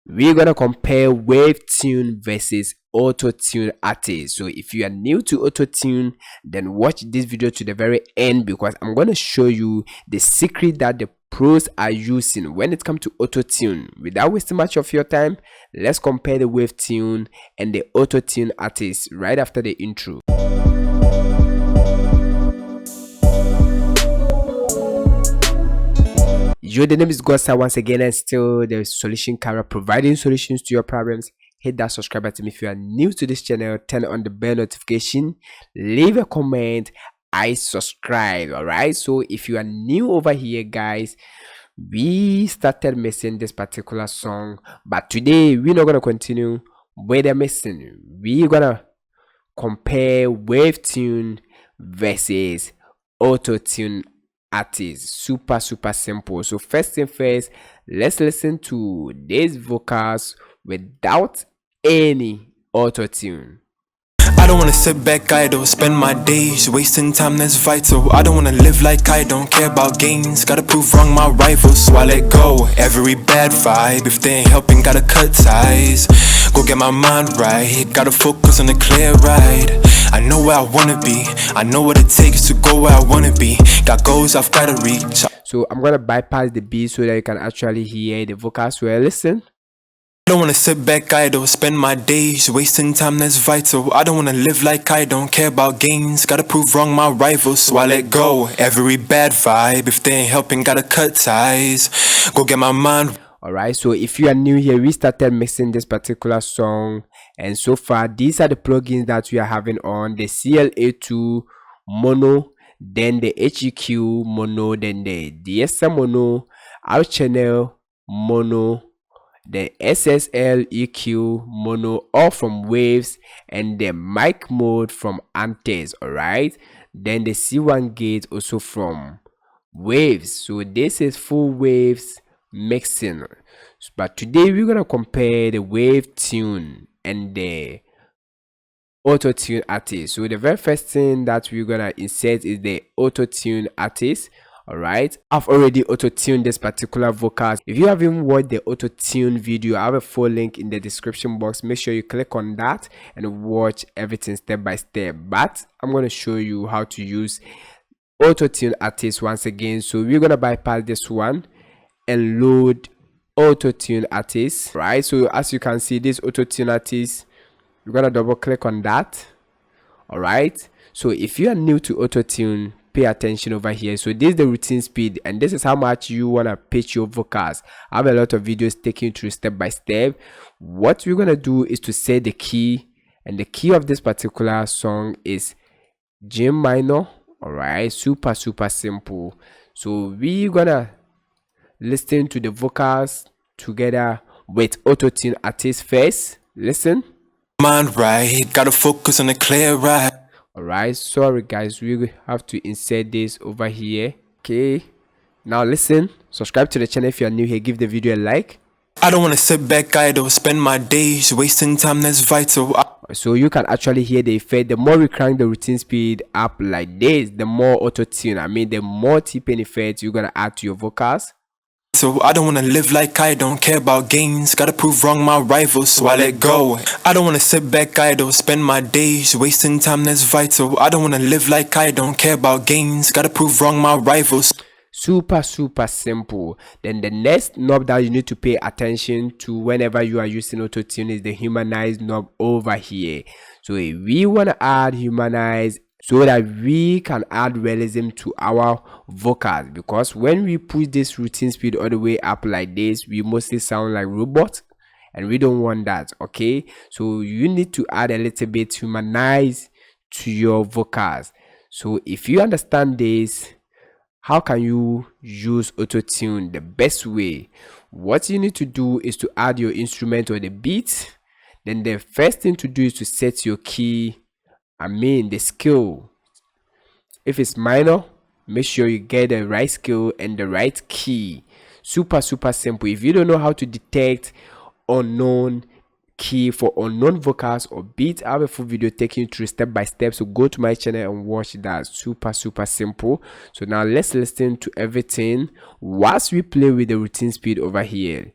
we're gonna compare wave tune versus auto tune artists. So if you are new to auto tune, then watch this video to the very end, because I'm gonna show you the secret that the pros are using when it comes to auto tune. Without wasting much of your time, let's compare the wave tune and the auto tune artists right after the intro. Yo, the name is Gosa once again, and still the solution camera, providing solutions to your problems. Hit that subscribe button if you are new to this channel, turn on the bell notification, leave a comment, I subscribe. All right, so if you are new over here, guys, we started mixing this particular song, but today we're not gonna continue with the mixing. We're gonna compare wave tune versus auto tune artists. Super simple. So first thing first, let's listen to these vocals without any auto tune. I don't wanna sit back idle, spend my days wasting time that's vital. I don't wanna live like I don't care about gains. Gotta prove wrong my rivals, so I let go every bad vibe. If they ain't helping, gotta cut ties. Go get my mind right, gotta focus on the clear ride. I know where I wanna be, I know what it takes to go where I wanna be. Got goals I've gotta reach. So I'm gonna bypass the beat so that you can actually hear the vocals well. Listen. I don't wanna sit back idle, spend my days wasting time that's vital. I don't wanna live like I don't care about gains. Gotta prove wrong my rivals, so I let go every bad vibe. If they ain't helping, gotta cut ties. Go get my mind. Alright, so if you are new here, we started mixing this particular song, and so far these are the plugins that we are having on: the CLA2 mono, then the HEQ mono, then the DSM mono, our channel mono, the SSL EQ mono, all from Waves, and the mic mode from Antares. Alright, then the C1 gate also from Waves. So this is full Waves mixing, but today we're gonna compare the wave tune and the auto tune artist. So the very first thing that we're gonna insert is the auto tune artist. All right, I've already auto tuned this particular vocals. If you haven't watched the auto tune video, I have a full link in the description box. Make sure you click on that and watch everything step by step. But I'm going to show you how to use auto tune artist once again. So we're going to bypass this one and load auto tune artist. Right, so as you can see, this auto tune artist, we're going to double click on that. All right, so if you are new to auto tune, pay attention over here. So this is the routine speed, and this is how much you want to pitch your vocals. I have a lot of videos taking you through step by step. What we're going to do is to set the key, and the key of this particular song is G minor. All right, super simple. So we're gonna listen to the vocals together with auto tune artist first. Listen. Mind right, gotta focus on the clear ride. Alright, sorry guys, we have to insert this over here. Okay, now listen, subscribe to the channel if you are new here, give the video a like. I don't wanna sit back idle, spend my days wasting time that's vital. So you can actually hear the effect. The more we crank the routine speed up like this, the more auto tune, the more T-Pain effect you're gonna add to your vocals. So I don't wanna live like I don't care about gains. Gotta prove wrong my rivals, so I let go. I don't wanna sit back idle, spend my days wasting time that's vital. I don't wanna live like I don't care about gains. Gotta prove wrong my rivals. Super simple. Then the next knob that you need to pay attention to whenever you are using auto tune is the humanize knob over here. So if we want to add humanize, so that we can add realism to our vocals, because when we push this routine speed all the way up like this, we mostly sound like robots, and we don't want that. Okay, so you need to add a little bit humanize to your vocals. So if you understand this, how can you use auto tune the best way? What you need to do is to add your instrument or the beat. Then the first thing to do is to set your key, the scale. If it's minor, make sure you get the right scale and the right key. Super simple. If you don't know how to detect unknown key for unknown vocals or beats, I have a full video taking you through step by step, so go to my channel and watch that. Super simple. So now let's listen to everything whilst we play with the routine speed over here.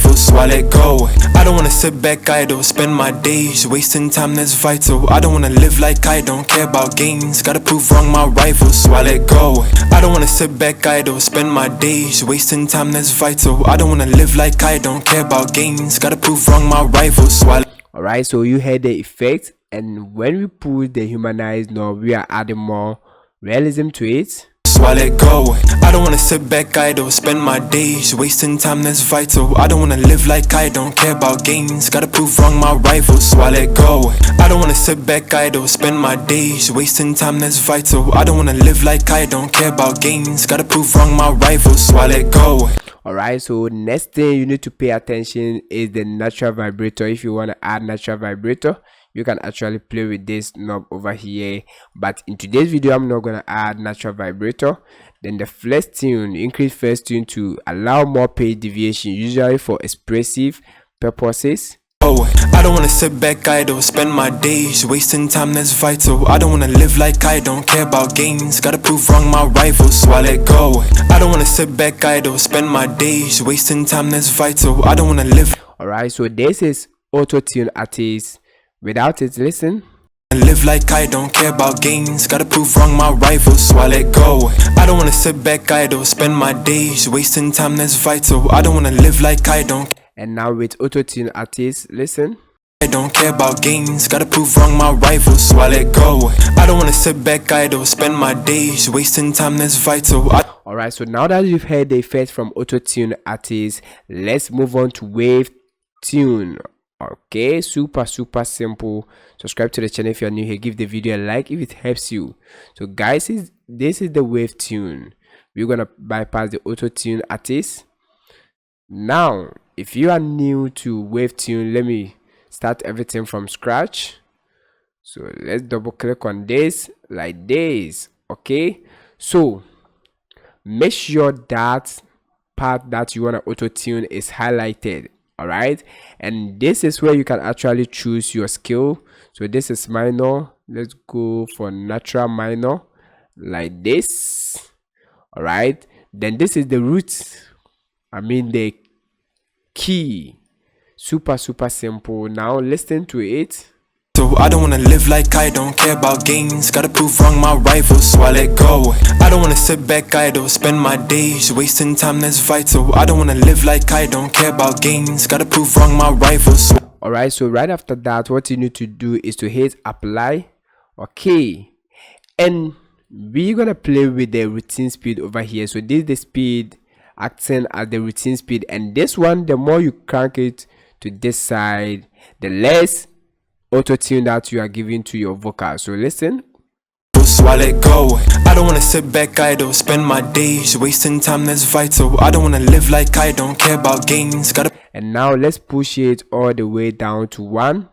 rifle, so I let go. I don't wanna sit back idle, spend my days wasting time that's vital. I don't wanna live like I don't care about gains. Gotta prove wrong my rival, so I let go. I don't wanna sit back idle, spend my days wasting time that's vital. I don't wanna live like I don't care about gains. Gotta prove wrong my rival, so I. Alright, so you heard the effect, and when we put the humanized knob, we are adding more realism to it. So I let go. I don't wanna sit back idle, spend my days wasting time that's vital. I don't wanna live like I don't care about gains. Gotta prove wrong my rival, so I let go. I don't wanna sit back idle, spend my days wasting time that's vital. I don't wanna live like I don't care about gains. Gotta prove wrong my rival, so I let go. Alright, so next thing you need to pay attention is the natural vibrator. If you want to add natural vibrator, you can actually play with this knob over here, but in today's video I'm not gonna add natural vibrator. Then the first tune, increase first tune to allow more pitch deviation, usually for expressive purposes. I don't wanna sit back idle, spend my days wasting time that's vital. I don't wanna live like I don't care about gains. Gotta prove wrong my rival, so I let go. I don't wanna sit back idle, spend my days wasting time that's vital. I don't wanna live. Alright, so this is Autotune artist. Without it, listen. Live like I don't care about gains. Gotta prove wrong my rival, so I let go. I don't wanna sit back idle, spend my days wasting time that's vital. I don't wanna live like I don't. And now with Autotune artist, listen. I don't care about gains, gotta prove wrong my rival, so I let go. I don't wanna sit back idle, spend my days wasting time that's vital. Alright, so now that you've heard the effect from Autotune artist, let's move on to wave tune. Okay, super simple. Subscribe to the channel if you're new here, give the video a like if it helps you. So guys, this is the wave tune. We're gonna bypass the Autotune artist. Now if you are new to wave tune, let me start everything from scratch. So let's double click on this like this. Okay, so make sure that part that you want to auto tune is highlighted. All right, and this is where you can actually choose your scale. So this is minor, let's go for natural minor like this. All right, then this is the root, the key. Super simple. Now listen to it. So I don't wanna live like I don't care about gains. Gotta prove wrong my rival, so I let go. I don't wanna sit back idle, spend my days wasting time that's vital. I don't wanna live like I don't care about gains. Gotta prove wrong my rival, so. Alright, so right after that, what you need to do is to hit apply. Okay, and we're gonna play with the routine speed over here. So this is the speed acting as the routine speed, and this one, the more you crank it to this side, the less auto tune that you are giving to your vocal. So listen. So I let go. I don't wanna sit back idle, spend my days wasting time that's vital. I don't wanna live like I don't care about gains. And now let's push it all the way down to 1.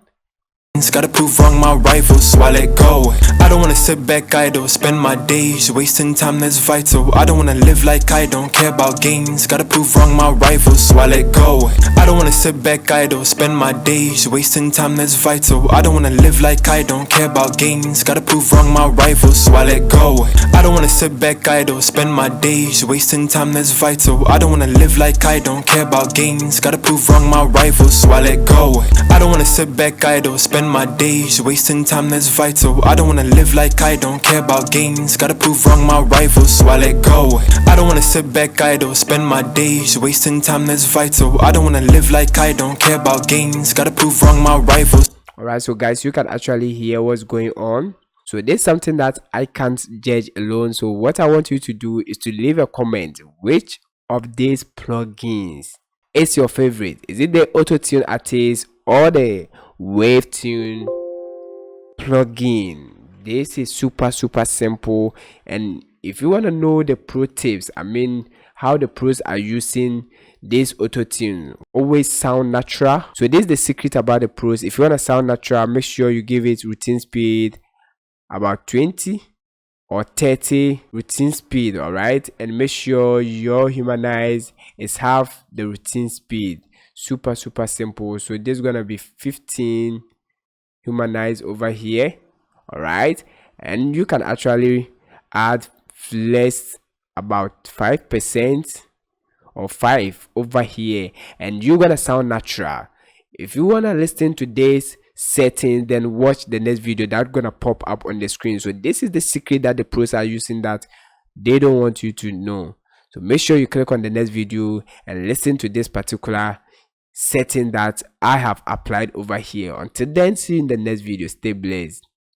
Gotta prove wrong my rival, so I let go. I don't wanna sit back idle, spend my days wasting time that's vital. I don't wanna live like I don't care about gains. Gotta prove wrong my rival, so I let go. I don't wanna sit back idle, spend my days wasting time that's vital. I don't wanna live like I don't care about gains. Gotta prove wrong my rival, so I let go. I don't wanna sit back idle, spend my days wasting time that's vital. I don't wanna live like I don't care about gains. Gotta prove wrong my rival, so I let go. I don't wanna sit back idle, spend my days wasting time that's vital. I don't wanna live like I don't care about gains. Gotta prove wrong my rival, so I let go. I don't wanna sit back idle, spend my days wasting time that's vital. I don't wanna live like I don't care about gains. Gotta prove wrong my rivals. Alright, so guys, you can actually hear what's going on. So there's something that I can't judge alone. So what I want you to do is to leave a comment. Which of these plugins is your favorite? Is it the Autotune artist or the wave tune plugin? This is super simple, and if you want to know the pro tips, how the pros are using this Autotune, always sound natural. So this is the secret about the pros. If you want to sound natural, make sure you give it routine speed about 20 or 30 routine speed. All right, and make sure your humanize is half the routine speed. Super simple. So this is gonna be 15 humanize over here. All right, and you can actually add flex about 5% or 5 over here, and you're gonna sound natural. If you wanna listen to this setting, then watch the next video that's gonna pop up on the screen. So this is the secret that the pros are using that they don't want you to know. So make sure you click on the next video and listen to this particular setting that I have applied over here. Until then, see you in the next video. Stay blessed.